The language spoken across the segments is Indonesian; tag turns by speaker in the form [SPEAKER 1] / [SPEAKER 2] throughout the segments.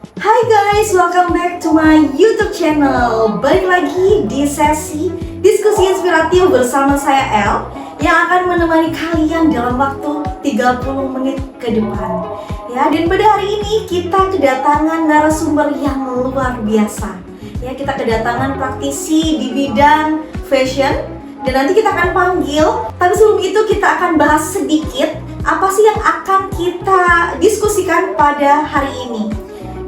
[SPEAKER 1] Hai guys, welcome back to my YouTube channel. Balik lagi di sesi diskusi inspiratif bersama saya El yang akan menemani kalian dalam waktu 30 menit ke depan. Ya, dan pada hari ini kita kedatangan narasumber yang luar biasa. Ya, kita kedatangan praktisi di bidang fashion dan nanti kita akan panggil. Tapi sebelum itu kita akan bahas sedikit apa sih yang akan kita diskusikan pada hari ini.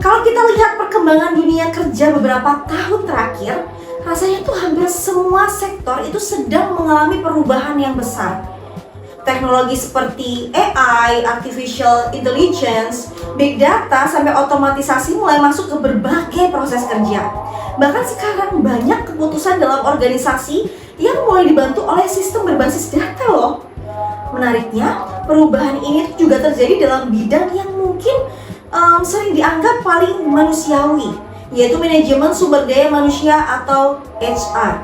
[SPEAKER 1] Kalau kita lihat perkembangan dunia kerja beberapa tahun terakhir, rasanya tuh hampir semua sektor itu sedang mengalami perubahan yang besar. Teknologi seperti AI, Artificial Intelligence, Big Data, sampai otomatisasi mulai masuk ke berbagai proses kerja. Bahkan sekarang banyak keputusan dalam organisasi yang mulai dibantu oleh sistem berbasis data loh. Menariknya, perubahan ini juga terjadi dalam bidang yang mungkin sering dianggap paling manusiawi, yaitu manajemen sumber daya manusia atau HR.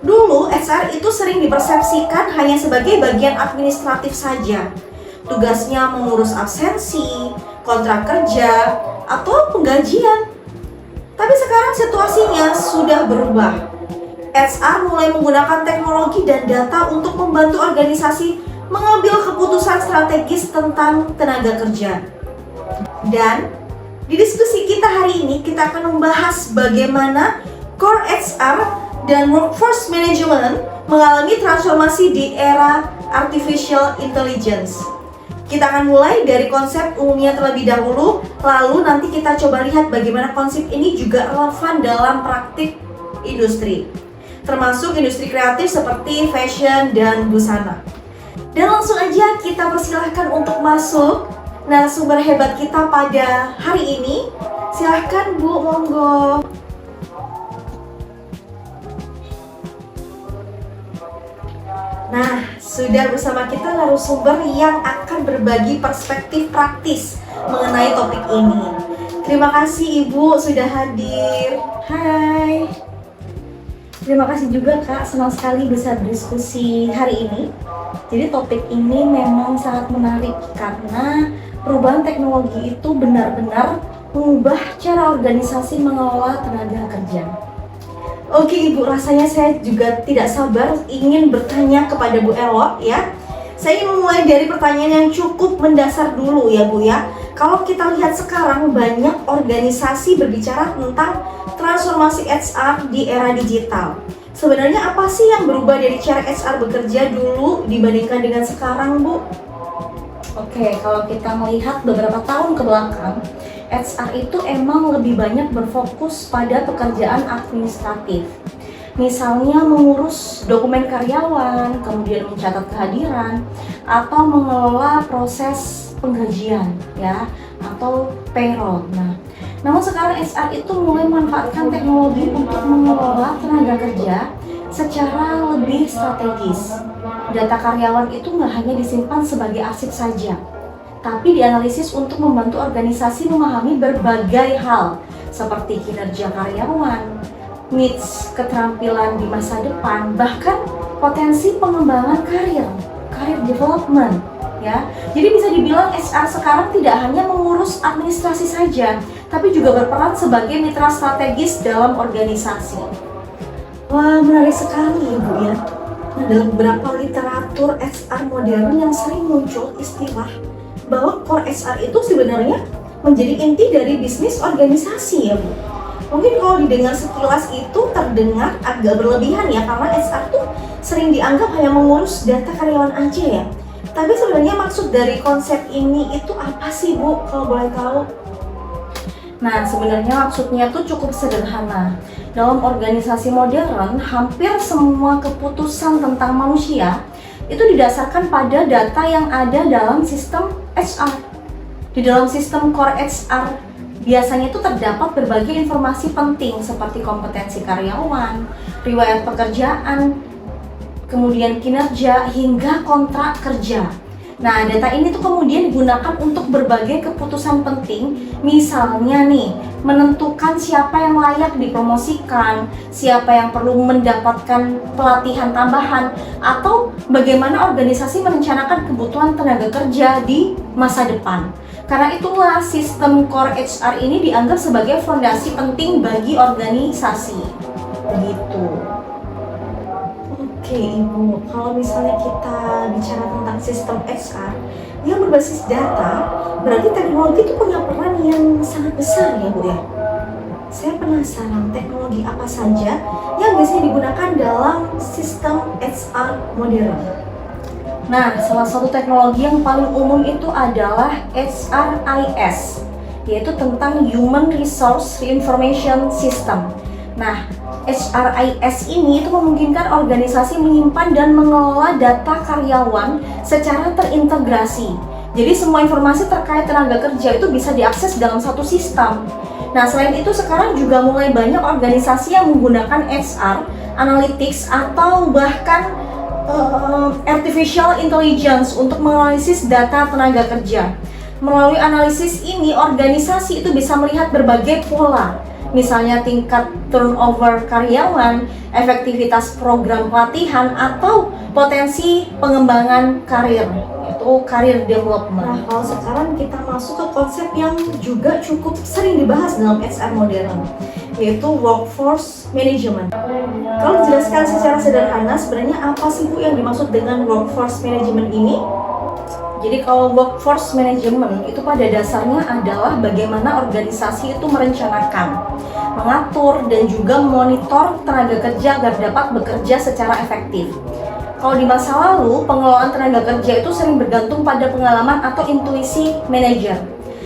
[SPEAKER 1] Dulu, HR itu sering dipersepsikan hanya sebagai bagian administratif saja. Tugasnya mengurus absensi, kontrak kerja, atau penggajian. Tapi sekarang situasinya sudah berubah. HR mulai menggunakan teknologi dan data untuk membantu organisasi mengambil keputusan strategis tentang tenaga kerja. Dan di diskusi kita hari ini kita akan membahas bagaimana core HR dan workforce management mengalami transformasi di era artificial intelligence. Kita akan mulai dari konsep umumnya terlebih dahulu, lalu nanti kita coba lihat bagaimana konsep ini juga relevan dalam praktik industri, termasuk industri kreatif seperti fashion dan busana. Dan langsung aja kita persilahkan untuk masuk narasumber hebat kita pada hari ini. Silahkan Bu, monggo. Nah, sudah bersama kita narasumber yang akan berbagi perspektif praktis mengenai topik ini. Terima kasih Ibu sudah hadir. Hai. Terima kasih juga Kak, senang sekali bisa berdiskusi hari ini. Jadi topik ini memang sangat menarik karena perubahan teknologi itu benar-benar mengubah cara organisasi mengelola tenaga kerja. Oke Ibu, rasanya saya juga tidak sabar ingin bertanya kepada Bu Elo ya. Saya ingin memulai dari pertanyaan yang cukup mendasar dulu ya Bu ya. Kalau kita lihat sekarang banyak organisasi berbicara tentang transformasi HR di era digital. Sebenarnya apa sih yang berubah dari cara HR bekerja dulu dibandingkan dengan sekarang Bu? Oke, kalau kita melihat beberapa tahun ke belakang, HR itu emang lebih banyak berfokus pada pekerjaan administratif. Misalnya mengurus dokumen karyawan, kemudian mencatat kehadiran, atau mengelola proses penggajian, ya, atau payroll. Namun sekarang HR itu mulai memanfaatkan teknologi untuk mengelola tenaga kerja secara lebih strategis. Data karyawan itu nggak hanya disimpan sebagai arsip saja, tapi dianalisis untuk membantu organisasi memahami berbagai hal seperti kinerja karyawan, needs keterampilan di masa depan, bahkan potensi pengembangan career development. Ya, jadi bisa dibilang HR sekarang tidak hanya mengurus administrasi saja, tapi juga berperan sebagai mitra strategis dalam organisasi. Wah, menarik sekali Ibu ya. Nah, dalam beberapa literatur HR modern yang sering muncul istilah bahwa core HR itu sebenarnya menjadi inti dari bisnis organisasi ya Bu. Mungkin kalau didengar sekilas itu terdengar agak berlebihan ya, karena HR tuh sering dianggap hanya mengurus data karyawan aja ya. Tapi sebenarnya maksud dari konsep ini itu apa sih Bu, kalau boleh tahu? Nah, sebenarnya maksudnya tuh cukup sederhana. Dalam organisasi modern, hampir semua keputusan tentang manusia itu didasarkan pada data yang ada dalam sistem HR. Di dalam sistem core HR, biasanya itu terdapat berbagai informasi penting seperti kompetensi karyawan, riwayat pekerjaan, kemudian kinerja, hingga kontrak kerja. Nah, data ini tuh kemudian digunakan untuk berbagai keputusan penting, misalnya nih, menentukan siapa yang layak dipromosikan, siapa yang perlu mendapatkan pelatihan tambahan, atau bagaimana organisasi merencanakan kebutuhan tenaga kerja di masa depan. Karena itulah sistem core HR ini dianggap sebagai fondasi penting bagi organisasi. Begitu. Oke Ibu, kalau misalnya kita bicara tentang sistem HR yang berbasis data, berarti teknologi itu punya peran yang sangat besar ya Bu ya? Saya penasaran teknologi apa saja yang biasanya digunakan dalam sistem HR modern. Nah, salah satu teknologi yang paling umum itu adalah HRIS, yaitu tentang Human Resource Information System. Nah, HRIS ini itu memungkinkan organisasi menyimpan dan mengelola data karyawan secara terintegrasi. Jadi semua informasi terkait tenaga kerja itu bisa diakses dalam satu sistem. Nah, selain itu sekarang juga mulai banyak organisasi yang menggunakan HR, analytics, atau bahkan artificial intelligence untuk menganalisis data tenaga kerja. Melalui analisis ini, organisasi itu bisa melihat berbagai pola, misalnya tingkat turnover karyawan, efektivitas program pelatihan, atau potensi pengembangan karir, yaitu career development. Nah, kalau sekarang kita masuk ke konsep yang juga cukup sering dibahas dalam HR modern, yaitu workforce management. Kalau dijelaskan secara sederhana, sebenarnya apa sih Bu yang dimaksud dengan workforce management ini? Jadi kalau workforce management itu pada dasarnya adalah bagaimana organisasi itu merencanakan, mengatur, dan juga memonitor tenaga kerja agar dapat bekerja secara efektif. Kalau di masa lalu, pengelolaan tenaga kerja itu sering bergantung pada pengalaman atau intuisi manajer.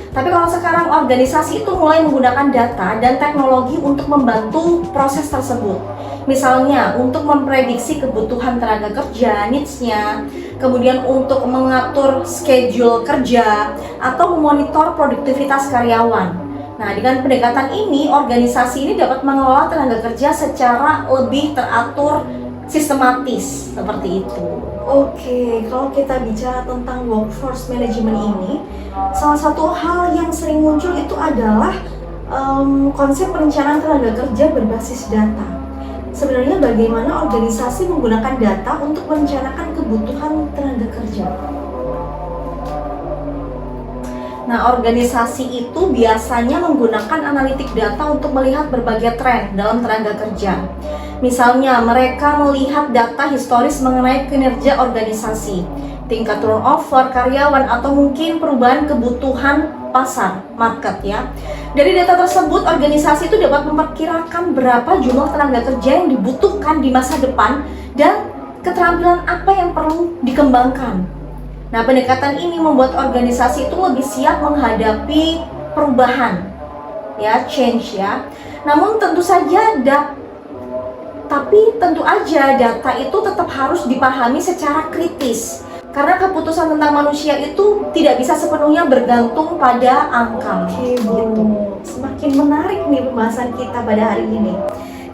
[SPEAKER 1] Tapi kalau sekarang organisasi itu mulai menggunakan data dan teknologi untuk membantu proses tersebut. Misalnya untuk memprediksi kebutuhan tenaga kerja, needs-nya, kemudian untuk mengatur schedule kerja, atau memonitor produktivitas karyawan. Nah, dengan pendekatan ini, organisasi ini dapat mengelola tenaga kerja secara lebih teratur, sistematis, seperti itu. Oke, kalau kita bicara tentang workforce management ini, salah satu hal yang sering muncul itu adalah konsep perencanaan tenaga kerja berbasis data. Sebenarnya bagaimana organisasi menggunakan data untuk merencanakan kebutuhan tenaga kerja? Nah, organisasi itu biasanya menggunakan analitik data untuk melihat berbagai tren dalam tenaga kerja. Misalnya, mereka melihat data historis mengenai kinerja organisasi, tingkat turnover karyawan, atau mungkin perubahan kebutuhan pasar, market ya. Dari data tersebut, organisasi itu dapat memperkirakan berapa jumlah tenaga kerja yang dibutuhkan di masa depan dan keterampilan apa yang perlu dikembangkan. Nah, pendekatan ini membuat organisasi itu lebih siap menghadapi perubahan, ya, change ya. Namun tentu saja tentu aja data itu tetap harus dipahami secara kritis. Karena keputusan tentang manusia itu tidak bisa sepenuhnya bergantung pada angka. Oke, gitu. Semakin menarik nih pembahasan kita pada hari ini.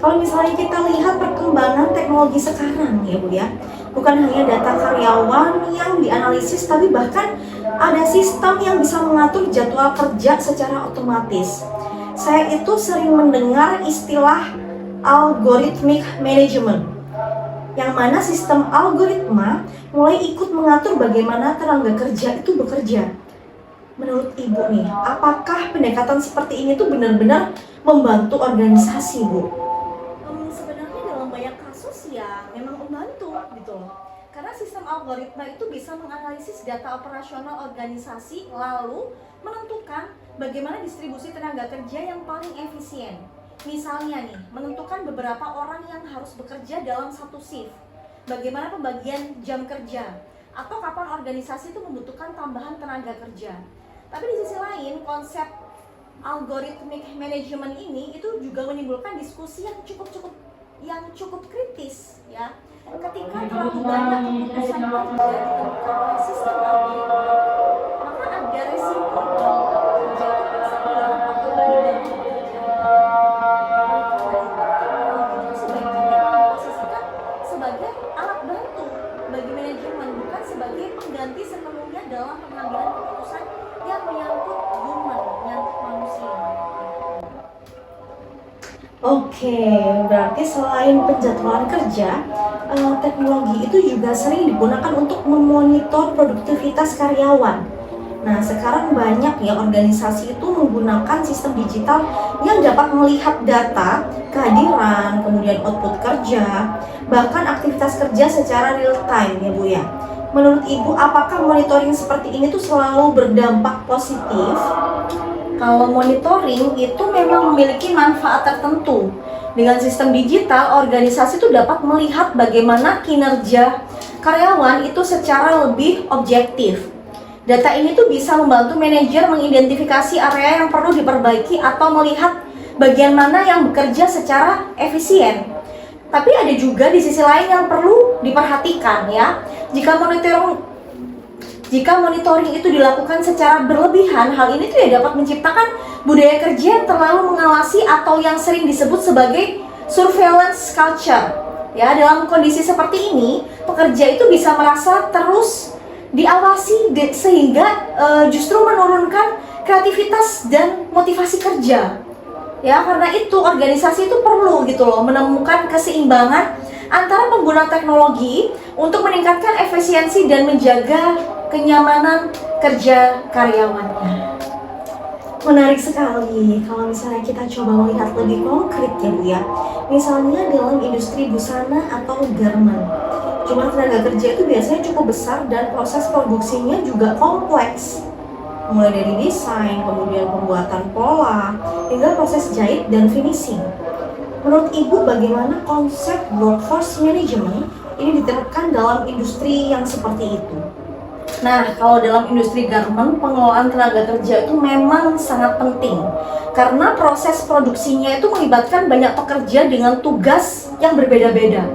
[SPEAKER 1] Kalau misalnya kita lihat perkembangan teknologi sekarang ya Bu ya, bukan hanya data karyawan yang dianalisis, tapi bahkan ada sistem yang bisa mengatur jadwal kerja secara otomatis. Saya itu sering mendengar istilah algorithmic management, yang mana sistem algoritma mulai ikut mengatur bagaimana tenaga kerja itu bekerja. Menurut Ibu nih, apakah pendekatan seperti ini tuh benar-benar membantu organisasi, Bu? Sebenarnya dalam banyak kasus ya memang membantu gitu loh. Karena sistem algoritma itu bisa menganalisis data operasional organisasi lalu menentukan bagaimana distribusi tenaga kerja yang paling efisien. Misalnya nih, menentukan beberapa orang yang harus bekerja dalam satu shift, bagaimana pembagian jam kerja, atau kapan organisasi itu membutuhkan tambahan tenaga kerja. Tapi di sisi lain, konsep algorithmic management ini itu juga menimbulkan diskusi yang cukup kritis ya. Ketika terlalu banyak keputusan kerja ditentukan oleh sistem algoritma, maka ada resiko bahwa kerja itu bisa hilang atau tidak bekerja. Sebagai alat bantu bagi manajemen, bukan sebagai pengganti sepenuhnya dalam pengambilan keputusan yang menyangkut manusia. Oke, berarti selain penjadwalan kerja, teknologi itu juga sering digunakan untuk memonitor produktivitas karyawan. Nah, sekarang banyak ya organisasi itu menggunakan sistem digital yang dapat melihat data, kehadiran, kemudian output kerja, bahkan aktivitas kerja secara real time ya Bu ya. Menurut Ibu, apakah monitoring seperti ini tuh selalu berdampak positif? Kalau monitoring itu memang memiliki manfaat tertentu. Dengan sistem digital, organisasi itu dapat melihat bagaimana kinerja karyawan itu secara lebih objektif. Data ini tuh bisa membantu manajer mengidentifikasi area yang perlu diperbaiki atau melihat bagian mana yang bekerja secara efisien. Tapi ada juga di sisi lain yang perlu diperhatikan ya. Jika monitoring itu dilakukan secara berlebihan, hal ini tuh ya dapat menciptakan budaya kerja yang terlalu mengawasi atau yang sering disebut sebagai surveillance culture. Ya, dalam kondisi seperti ini, pekerja itu bisa merasa terus diawasi sehingga justru menurunkan kreativitas dan motivasi kerja. Ya, karena itu organisasi itu perlu gitu loh menemukan keseimbangan antara pengguna teknologi untuk meningkatkan efisiensi dan menjaga kenyamanan kerja karyawannya. Menarik sekali kalau misalnya kita coba melihat lebih konkret ya Bu ya. Misalnya dalam industri busana atau garment, jumlah tenaga kerja itu biasanya cukup besar dan proses produksinya juga kompleks. Mulai dari desain, kemudian pembuatan pola, hingga proses jahit dan finishing. Menurut Ibu, bagaimana konsep workforce management ini diterapkan dalam industri yang seperti itu? Nah, kalau dalam industri garment, pengelolaan tenaga kerja itu memang sangat penting karena proses produksinya itu melibatkan banyak pekerja dengan tugas yang berbeda-beda.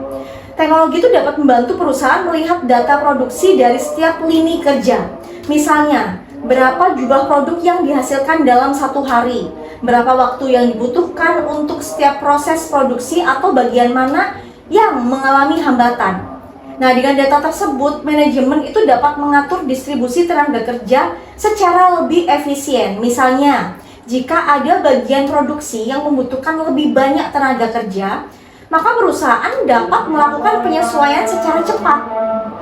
[SPEAKER 1] Teknologi itu dapat membantu perusahaan melihat data produksi dari setiap lini kerja. Misalnya, berapa jumlah produk yang dihasilkan dalam satu hari, berapa waktu yang dibutuhkan untuk setiap proses produksi atau bagian mana yang mengalami hambatan. Nah, dengan data tersebut, manajemen itu dapat mengatur distribusi tenaga kerja secara lebih efisien. Misalnya, jika ada bagian produksi yang membutuhkan lebih banyak tenaga kerja, maka perusahaan dapat melakukan penyesuaian secara cepat.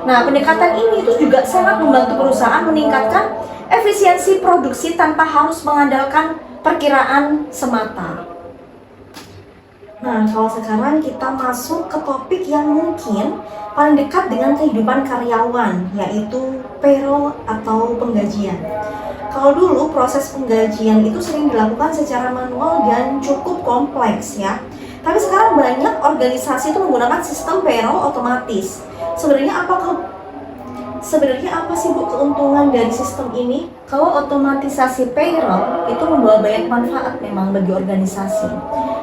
[SPEAKER 1] Nah, pendekatan ini itu juga sangat membantu perusahaan meningkatkan efisiensi produksi tanpa harus mengandalkan perkiraan semata. Nah, kalau sekarang kita masuk ke topik yang mungkin paling dekat dengan kehidupan karyawan, yaitu payroll atau penggajian. Kalau dulu proses penggajian itu sering dilakukan secara manual dan cukup kompleks ya. Tapi sekarang banyak organisasi itu menggunakan sistem payroll otomatis. Sebenarnya apa sih Bu keuntungan dari sistem ini? Kalau otomatisasi payroll itu membawa banyak manfaat memang bagi organisasi.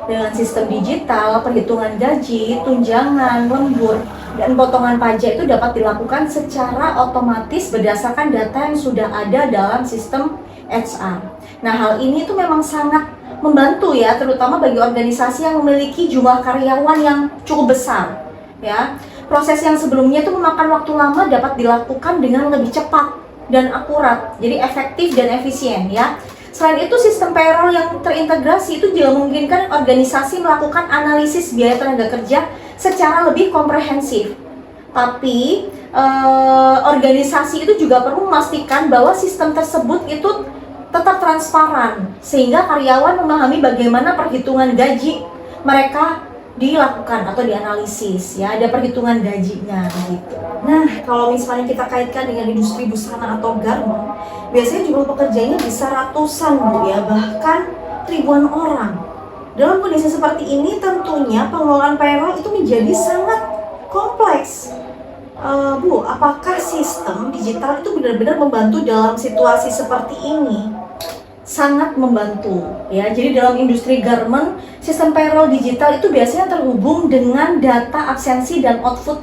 [SPEAKER 1] Dengan sistem digital, perhitungan gaji, tunjangan, lembur, dan potongan pajak itu dapat dilakukan secara otomatis berdasarkan data yang sudah ada dalam sistem HR. Nah, hal ini itu memang sangat membantu ya, terutama bagi organisasi yang memiliki jumlah karyawan yang cukup besar. Ya, proses yang sebelumnya itu memakan waktu lama dapat dilakukan dengan lebih cepat dan akurat, jadi efektif dan efisien ya. Selain itu, sistem payroll yang terintegrasi itu juga memungkinkan organisasi melakukan analisis biaya tenaga kerja secara lebih komprehensif. Tapi, organisasi itu juga perlu memastikan bahwa sistem tersebut itu tetap transparan, sehingga karyawan memahami bagaimana perhitungan gaji mereka dilakukan atau dianalisis ya, ada perhitungan gajinya gitu. Nah, kalau misalnya kita kaitkan dengan industri busana atau garment, biasanya jumlah pekerjanya bisa ratusan Bu ya, bahkan ribuan orang. Dalam kondisi seperti ini tentunya pengelolaan payroll itu menjadi sangat kompleks. Bu, apakah sistem digital itu benar-benar membantu dalam situasi seperti ini? Sangat membantu ya. Jadi dalam industri garment, sistem payroll digital itu biasanya terhubung dengan data absensi dan output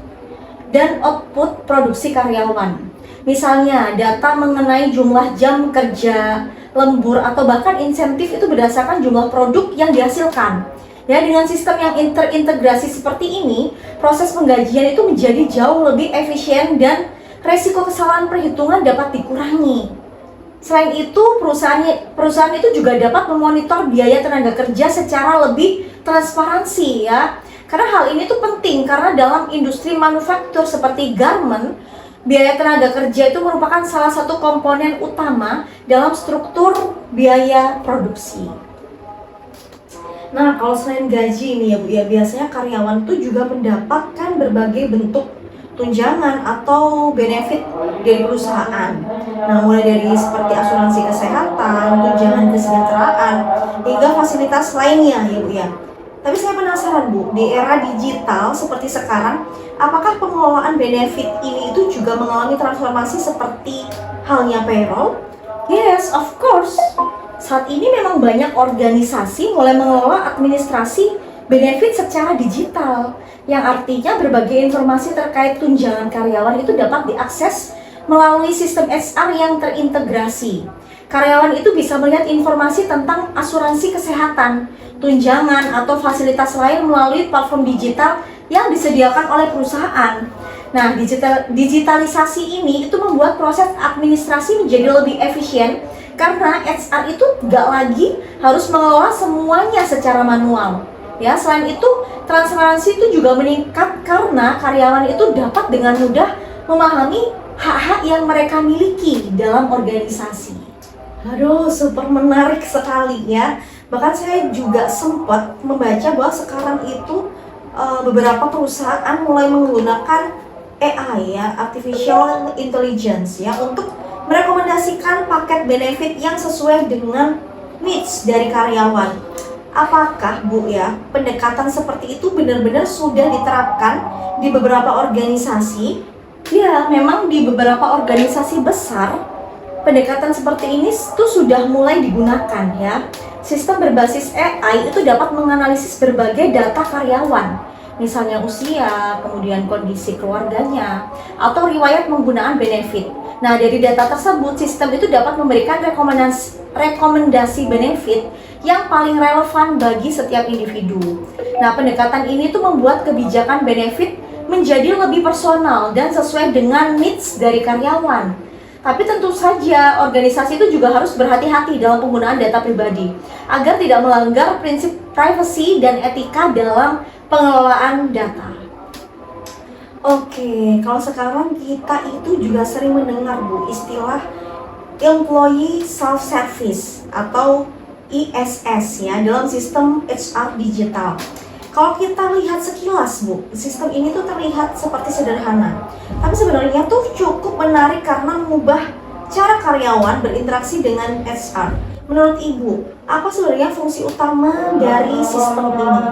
[SPEAKER 1] produksi karyawan. Misalnya data mengenai jumlah jam kerja, lembur, atau bahkan insentif itu berdasarkan jumlah produk yang dihasilkan. Ya, dengan sistem yang terintegrasi seperti ini, proses penggajian itu menjadi jauh lebih efisien dan resiko kesalahan perhitungan dapat dikurangi. Selain itu, perusahaan itu juga dapat memonitor biaya tenaga kerja secara lebih transparansi ya. Karena hal ini tuh penting karena dalam industri manufaktur seperti garment, Biaya tenaga kerja itu merupakan salah satu komponen utama dalam struktur biaya produksi. Nah, kalau selain gaji nih ya Bu ya, biasanya karyawan tuh juga mendapatkan berbagai bentuk tunjangan atau benefit dari perusahaan. Nah, mulai dari seperti asuransi kesehatan, tunjangan kesejahteraan, hingga fasilitas lainnya ya Bu ya. Tapi saya penasaran Bu, di era digital seperti sekarang, apakah pengelolaan benefit ini itu juga mengalami transformasi seperti halnya payroll? Yes, of course. Saat ini memang banyak organisasi mulai mengelola administrasi benefit secara digital, yang artinya berbagai informasi terkait tunjangan karyawan itu dapat diakses melalui sistem HR yang terintegrasi. Karyawan itu bisa melihat informasi tentang asuransi kesehatan, tunjangan, atau fasilitas lain melalui platform digital yang disediakan oleh perusahaan. Nah, digitalisasi ini itu membuat proses administrasi menjadi lebih efisien karena HR itu nggak lagi harus mengelola semuanya secara manual. Ya, selain itu, transparansi itu juga meningkat karena karyawan itu dapat dengan mudah memahami hak-hak yang mereka miliki dalam organisasi. Aduh, super menarik sekali ya. Bahkan saya juga sempat membaca bahwa sekarang itu beberapa perusahaan mulai menggunakan AI ya, Artificial Intelligence ya, untuk merekomendasikan paket benefit yang sesuai dengan needs dari karyawan. Apakah Bu ya, pendekatan seperti itu benar-benar sudah diterapkan di beberapa organisasi? Ya, memang di beberapa organisasi besar pendekatan seperti ini tuh sudah mulai digunakan ya. Sistem berbasis AI itu dapat menganalisis berbagai data karyawan, misalnya usia, kemudian kondisi keluarganya, atau riwayat penggunaan benefit. Nah, dari data tersebut, sistem itu dapat memberikan rekomendasi benefit yang paling relevan bagi setiap individu. Nah, pendekatan ini tuh membuat kebijakan benefit menjadi lebih personal dan sesuai dengan needs dari karyawan. Tapi tentu saja organisasi itu juga harus berhati-hati dalam penggunaan data pribadi agar tidak melanggar prinsip privacy dan etika dalam pengelolaan data. Oke, kalau sekarang kita itu juga sering mendengar Bu istilah Employee Self-Service atau ISS ya dalam sistem HR digital. Kalau kita lihat sekilas Bu, sistem ini tuh terlihat seperti sederhana, tapi sebenarnya tuh cukup menarik karena mengubah cara karyawan berinteraksi dengan HR. Menurut Ibu, apa sebenarnya fungsi utama dari sistem ini?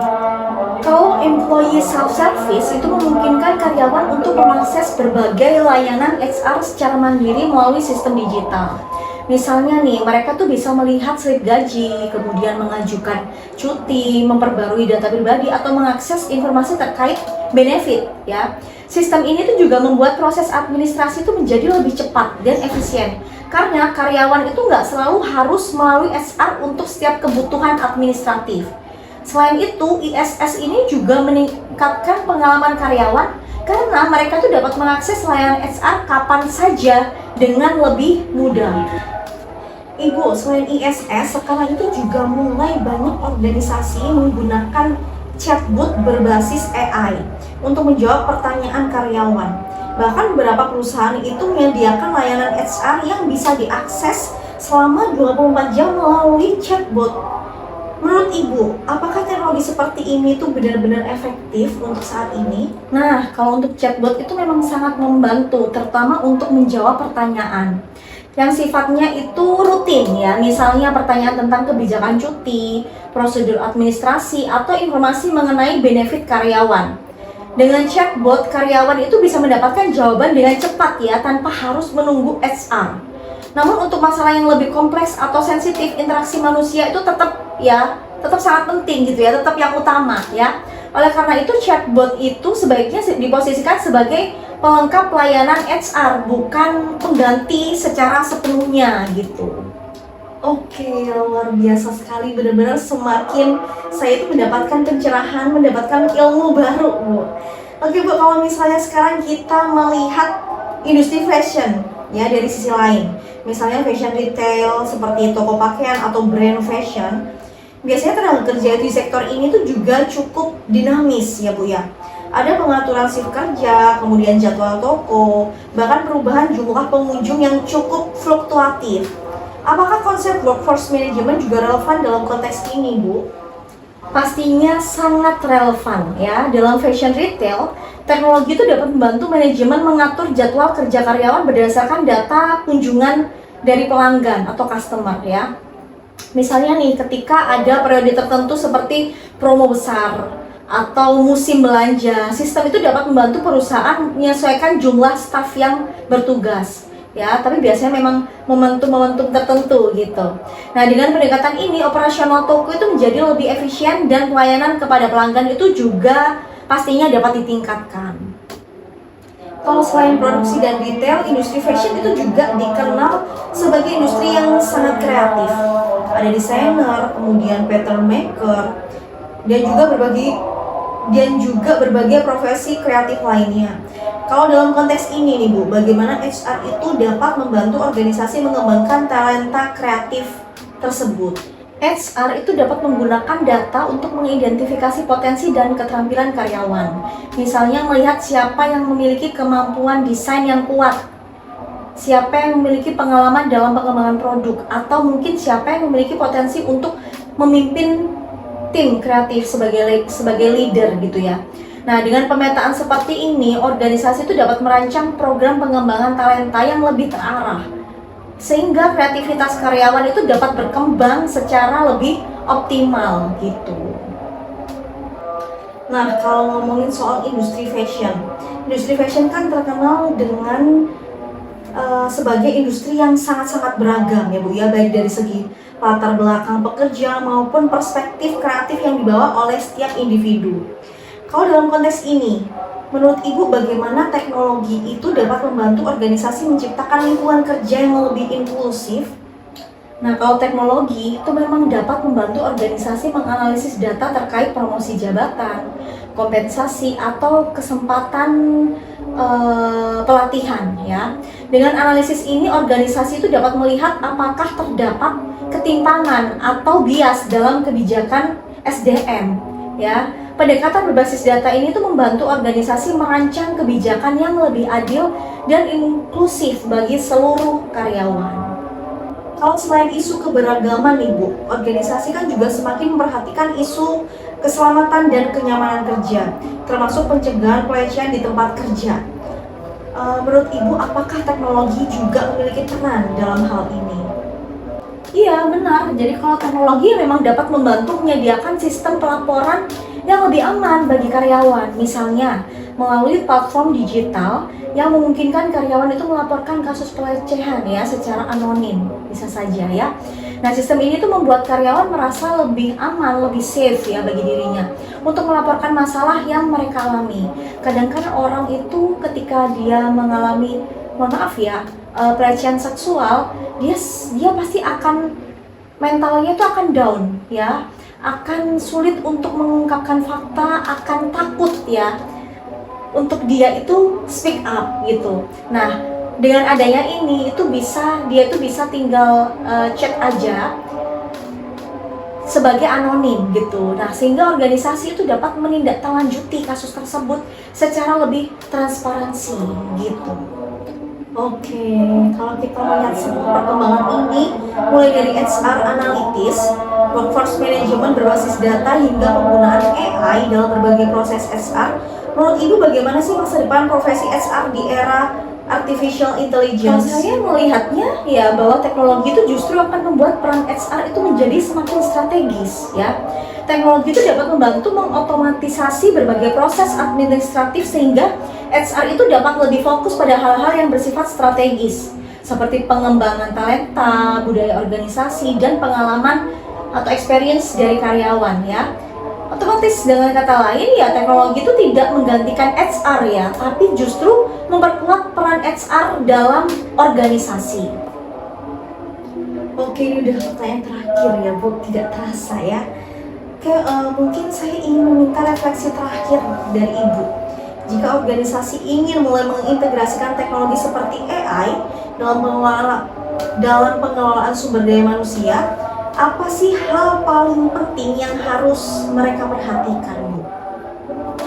[SPEAKER 1] Kalau employee self-service itu memungkinkan karyawan untuk mengakses berbagai layanan HR secara mandiri melalui sistem digital. Misalnya nih, mereka tuh bisa melihat slip gaji, kemudian mengajukan cuti, memperbarui data pribadi, atau mengakses informasi terkait benefit ya. Sistem ini tuh juga membuat proses administrasi itu menjadi lebih cepat dan efisien. Karena karyawan itu nggak selalu harus melalui HR untuk setiap kebutuhan administratif. Selain itu, ISS ini juga meningkatkan pengalaman karyawan karena mereka tuh dapat mengakses layanan HR kapan saja dengan lebih mudah. Ibu, selain ISS, sekarang itu juga mulai banyak organisasi menggunakan chatbot berbasis AI untuk menjawab pertanyaan karyawan. Bahkan beberapa perusahaan itu menyediakan layanan HR yang bisa diakses selama 24 jam melalui chatbot. Menurut Ibu, apakah teknologi seperti ini tuh benar-benar efektif untuk saat ini? Nah, kalau untuk chatbot itu memang sangat membantu, terutama untuk menjawab pertanyaan yang sifatnya itu rutin ya, misalnya pertanyaan tentang kebijakan cuti, prosedur administrasi, atau informasi mengenai benefit karyawan. Dengan chatbot, karyawan itu bisa mendapatkan jawaban dengan cepat ya, tanpa harus menunggu HR. Namun untuk masalah yang lebih kompleks atau sensitif, interaksi manusia itu tetap sangat penting gitu ya, tetap yang utama ya. Oleh karena itu chatbot itu sebaiknya diposisikan sebagai pelengkap layanan HR, bukan pengganti secara sepenuhnya gitu. Oke, luar biasa sekali, benar-benar semakin saya itu mendapatkan pencerahan, mendapatkan ilmu baru Bu. Oke Bu, kalau misalnya sekarang kita melihat industri fashion ya dari sisi lain, misalnya fashion retail seperti toko pakaian atau brand fashion, biasanya tenaga kerja di sektor ini tuh juga cukup dinamis ya Bu ya. Ada pengaturan shift kerja, kemudian jadwal toko, bahkan perubahan jumlah pengunjung yang cukup fluktuatif. Apakah konsep workforce management juga relevan dalam konteks ini, Bu? Pastinya sangat relevan ya. Dalam fashion retail, teknologi itu dapat membantu manajemen mengatur jadwal kerja karyawan berdasarkan data kunjungan dari pelanggan atau customer ya. Misalnya nih, ketika ada periode tertentu seperti promo besar atau musim belanja, sistem itu dapat membantu perusahaan menyesuaikan jumlah staf yang bertugas ya, tapi biasanya memang momentum-momentum tertentu gitu. Nah, dengan pendekatan ini operasional toko itu menjadi lebih efisien dan pelayanan kepada pelanggan itu juga pastinya dapat ditingkatkan. Kalau selain produksi dan retail, industri fashion itu juga dikenal sebagai industri yang sangat kreatif. Ada desainer, kemudian pattern maker, dan juga berbagai profesi kreatif lainnya. Kalau dalam konteks ini nih Bu, bagaimana HR itu dapat membantu organisasi mengembangkan talenta kreatif tersebut? HR itu dapat menggunakan data untuk mengidentifikasi potensi dan keterampilan karyawan. Misalnya melihat siapa yang memiliki kemampuan desain yang kuat, siapa yang memiliki pengalaman dalam pengembangan produk, atau mungkin siapa yang memiliki potensi untuk memimpin tim kreatif sebagai leader gitu ya. Nah, dengan pemetaan seperti ini, organisasi itu dapat merancang program pengembangan talenta yang lebih terarah, sehingga kreativitas karyawan itu dapat berkembang secara lebih optimal gitu. Nah, kalau ngomongin soal industri fashion kan terkenal dengan sebagai industri yang sangat-sangat beragam ya Bu ya, baik dari segi latar belakang pekerja maupun perspektif kreatif yang dibawa oleh setiap individu. Kalau dalam konteks ini, menurut Ibu bagaimana teknologi itu dapat membantu organisasi menciptakan lingkungan kerja yang lebih inklusif? Nah, kalau teknologi itu memang dapat membantu organisasi menganalisis data terkait promosi jabatan, kompensasi atau kesempatan pelatihan ya. Dengan analisis ini, organisasi itu dapat melihat apakah terdapat ketimpangan atau bias dalam kebijakan SDM ya. Pendekatan berbasis data ini tuh membantu organisasi merancang kebijakan yang lebih adil dan inklusif bagi seluruh karyawan. Kalau selain isu keberagaman nih Bu, organisasi kan juga semakin memperhatikan isu keselamatan dan kenyamanan kerja, termasuk pencegahan pelecehan di tempat kerja. Menurut Ibu, apakah teknologi juga memiliki peran dalam hal ini? Iya, benar. Jadi kalau teknologi memang dapat membantu menyediakan sistem pelaporan yang lebih aman bagi karyawan. Misalnya, melalui platform digital yang memungkinkan karyawan itu melaporkan kasus pelecehan ya secara anonim, bisa saja ya. Nah, sistem ini tuh membuat karyawan merasa lebih aman, lebih safe ya bagi dirinya untuk melaporkan masalah yang mereka alami. Kadang kan orang itu ketika dia mengalami, mohon maaf ya, pelecehan seksual, dia pasti akan mentalnya itu akan down ya, akan sulit untuk mengungkapkan fakta, akan takut ya untuk dia itu speak up gitu. Nah, dengan adanya ini dia itu bisa tinggal chat aja sebagai anonim gitu. Nah, sehingga organisasi itu dapat menindaklanjuti kasus tersebut secara lebih transparansi gitu. Oke, kalau kita melihat semua perkembangan ini, mulai dari HR analitis, workforce management berbasis data, hingga penggunaan AI dalam berbagai proses HR, menurut Ibu bagaimana sih masa depan profesi HR di era artificial intelligence? Kalau saya melihatnya ya bahwa teknologi itu justru akan membuat peran HR itu menjadi semakin strategis ya. Teknologi itu dapat membantu mengotomatisasi berbagai proses administratif sehingga HR itu dapat lebih fokus pada hal-hal yang bersifat strategis seperti pengembangan talenta, budaya organisasi, dan pengalaman atau experience dari karyawan ya. Otomatis dengan kata lain ya, teknologi itu tidak menggantikan HR ya, tapi justru memperkuat peran HR dalam organisasi. Oke, ini udah pertanyaan terakhir ya Bu, tidak terasa ya. Mungkin saya ingin meminta refleksi terakhir dari Ibu. Jika organisasi ingin mulai mengintegrasikan teknologi seperti AI dalam pengelolaan sumber daya manusia, apa sih hal paling penting yang harus mereka perhatikan, Bu?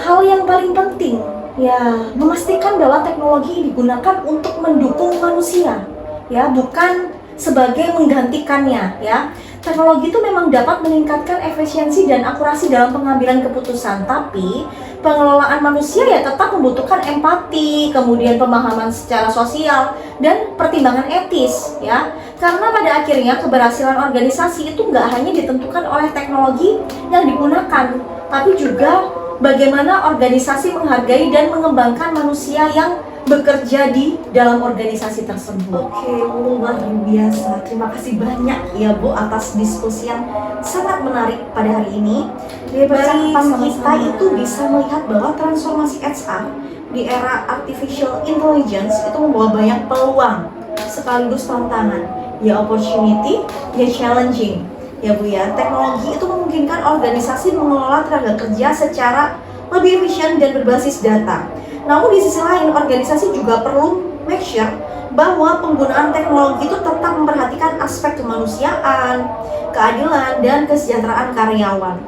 [SPEAKER 1] hal yang paling penting ya memastikan bahwa teknologi digunakan untuk mendukung manusia, ya bukan sebagai menggantikannya ya. Teknologi itu memang dapat meningkatkan efisiensi dan akurasi dalam pengambilan keputusan, tapi pengelolaan manusia ya tetap membutuhkan empati, kemudian pemahaman secara sosial, dan pertimbangan etis ya. Karena pada akhirnya keberhasilan organisasi itu nggak hanya ditentukan oleh teknologi yang digunakan, tapi juga bagaimana organisasi menghargai dan mengembangkan manusia yang bekerja di dalam organisasi tersebut. Oke, luar biasa. Terima kasih banyak ya Bu atas diskusi yang sangat menarik pada hari ini. Dari percakapan kita itu bisa melihat bahwa transformasi HR di era artificial intelligence itu membawa banyak peluang sekaligus tantangan. Ya opportunity, ya challenging. Ya Bu ya, teknologi itu memungkinkan organisasi mengelola tenaga kerja secara lebih efisien dan berbasis data. Namun di sisi lain, organisasi juga perlu make sure bahwa penggunaan teknologi itu tetap memperhatikan aspek kemanusiaan, keadilan, dan kesejahteraan karyawan.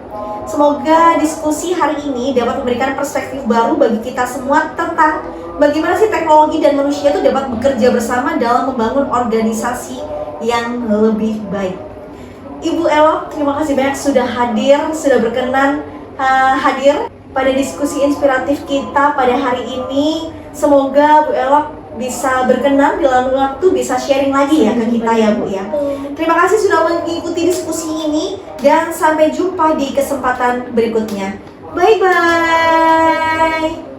[SPEAKER 1] Semoga diskusi hari ini dapat memberikan perspektif baru bagi kita semua tentang bagaimana sih teknologi dan manusia itu dapat bekerja bersama dalam membangun organisasi yang lebih baik. Ibu Elok, terima kasih banyak sudah hadir, sudah berkenan hadir pada diskusi inspiratif kita pada hari ini. Semoga Bu Elok bisa berkenan di lain waktu bisa sharing lagi ya ke kita ya Bu ya. Terima kasih sudah mengikuti diskusi ini dan sampai jumpa di kesempatan berikutnya. Bye bye.